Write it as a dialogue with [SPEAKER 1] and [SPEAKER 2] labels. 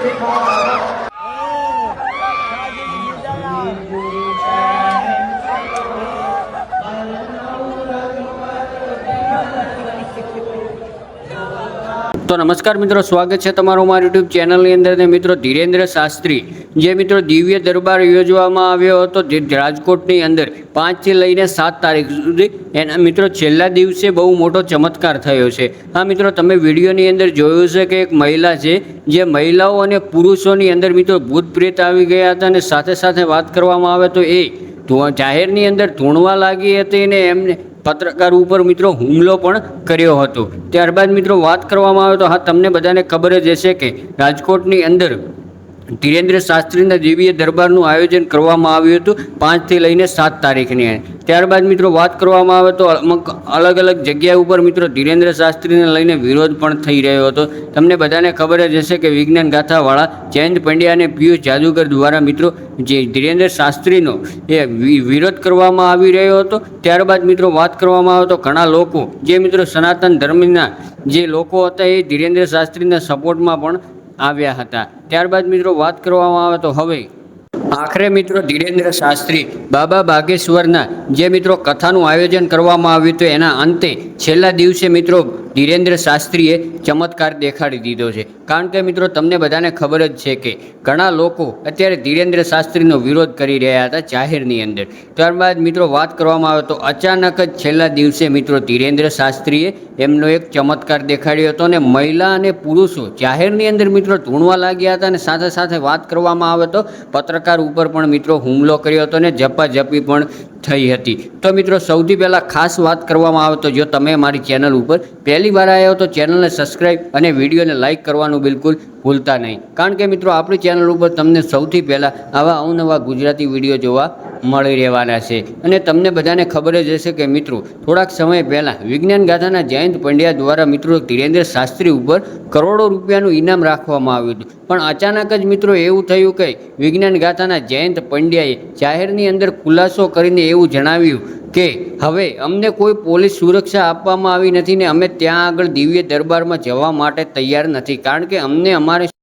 [SPEAKER 1] તો નમસ્કાર મિત્રો, સ્વાગત છે તમારું મારી યુટ્યુબ ચેનલની અંદર. ને મિત્રો, ધીરેન્દ્ર શાસ્ત્રી જે મિત્રો દિવ્ય દરબાર યોજવામાં આવ્યો હતો જે રાજકોટની અંદર 5 થી લઈને 7 તારીખ સુધી, એના મિત્રો છેલ્લા દિવસે બહુ મોટો ચમત્કાર થયો છે. હા મિત્રો, તમે વિડીયોની અંદર જોયું છે કે એક મહિલા છે, જે મહિલાઓ અને પુરુષોની અંદર મિત્રો ભૂત પ્રેત આવી ગયા હતા. અને સાથે સાથે વાત કરવામાં આવે તો એ જાહેરની અંદર ધૂણવા લાગી હતી ને એમને પત્રકાર ઉપર મિત્રો હુમલો પણ કર્યો હતો. ત્યારબાદ મિત્રો વાત કરવામાં આવે તો હા, તમને બધાને ખબર જ હશે કે રાજકોટની અંદર ધીરેન્દ્ર શાસ્ત્રીના દિવ્ય દરબારનું આયોજન કરવામાં આવ્યું હતું 5 થી લઈને 7 તારીખની. ત્યારબાદ મિત્રો વાત કરવામાં આવે તો અલગ અલગ જગ્યા ઉપર મિત્રો ધીરેન્દ્ર શાસ્ત્રીને લઈને વિરોધ પણ થઈ રહ્યો હતો. તમને બધાને ખબર જ હશે કે વિજ્ઞાન ગાથાવાળા જયંત પંડ્યા અને પિયુષ જાદુગર દ્વારા મિત્રો જે ધીરેન્દ્ર શાસ્ત્રીનો એ વિરોધ કરવામાં આવી રહ્યો હતો. ત્યારબાદ મિત્રો વાત કરવામાં આવે તો ઘણા લોકો જે મિત્રો સનાતન ધર્મના જે લોકો હતા એ ધીરેન્દ્ર શાસ્ત્રીના સપોર્ટમાં પણ આવ્યા હતા. ત્યારબાદ મિત્રો વાત કરવામાં આવે તો હવે આખરે મિત્રો ધીરેન્દ્ર શાસ્ત્રી બાબા બાગેશ્વરના જે મિત્રો કથાનું આયોજન કરવામાં આવ્યું હતું એના અંતે છેલ્લા દિવસે મિત્રો ધીરેન્દ્ર શાસ્ત્રીએ ચમત્કાર દેખાડી દીધો છે. કારણ કે મિત્રો તમને બધાને ખબર જ છે કે ઘણા લોકો અત્યારે ધીરેન્દ્ર શાસ્ત્રીનો વિરોધ કરી રહ્યા હતા જાહેરની અંદર. ત્યારબાદ મિત્રો વાત કરવામાં આવે તો અચાનક જ છેલ્લા દિવસે મિત્રો ધીરેન્દ્ર શાસ્ત્રીએ એમનો એક ચમત્કાર દેખાડ્યો હતો અને મહિલા અને પુરુષો જાહેરની અંદર મિત્રો ધૂણવા લાગ્યા હતા. અને સાથે સાથે વાત કરવામાં આવે તો પત્રકાર ઉપર પણ મિત્રો હુમલો કર્યો હતો અને ઝપાઝપી પણ થઈ હતી. તો મિત્રો સૌથી પહેલાં ખાસ વાત કરવામાં આવે તો જો તમે મારી ચેનલ ઉપર પહેલી વાર આવ્યા હો તો ચેનલને સબસ્ક્રાઈબ અને વિડીયોને લાઇક કરવાનું બિલકુલ ભૂલતા નહીં. કારણ કે મિત્રો આપણી ચેનલ ઉપર તમને સૌથી પહેલાં આવા અવનવા ગુજરાતી વિડીયો જોવા મળી રહેવાના છે. અને તમને બધાને ખબર જ હશે કે મિત્રો થોડાક સમય પહેલાં વિજ્ઞાન ગાથાના જયંત પંડ્યા દ્વારા મિત્રો ધીરેન્દ્ર શાસ્ત્રી ઉપર કરોડો રૂપિયાનું ઇનામ રાખવામાં આવ્યું હતું. પણ અચાનક જ મિત્રો એવું થયું કે વિજ્ઞાન ગાથાના જયંત પંડ્યાએ જાહેરની અંદર ખુલાસો કરીને એવું જણાવ્યું કે હવે અમને કોઈ પોલીસ સુરક્ષા આપવામાં આવી નથી ને અમે ત્યાં આગળ દિવ્ય દરબારમાં જવા માટે તૈયાર નથી. કારણ કે અમને અમારે